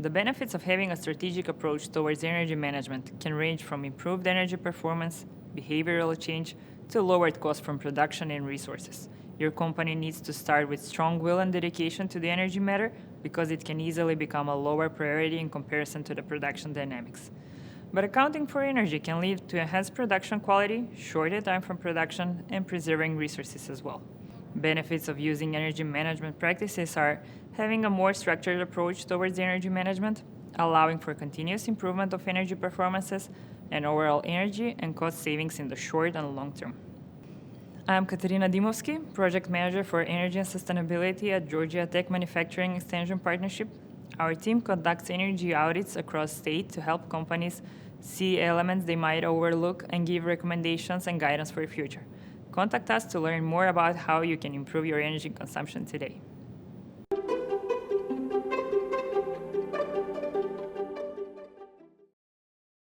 The benefits of having a strategic approach towards energy management can range from improved energy performance, behavioral change, to lowered costs from production and resources. Your company needs to start with strong will and dedication to the energy matter because it can easily become a lower priority in comparison to the production dynamics. But accounting for energy can lead to enhanced production quality, shorter time from production, and preserving resources as well. Benefits of using energy management practices are having a more structured approach towards energy management, allowing for continuous improvement of energy performances, and overall energy and cost savings in the short and long term. I'm Katerina Dimovski, Project Manager for Energy and Sustainability at Georgia Tech Manufacturing Extension Partnership. Our team conducts energy audits across state to help companies see elements they might overlook and give recommendations and guidance for the future. Contact us to learn more about how you can improve your energy consumption today.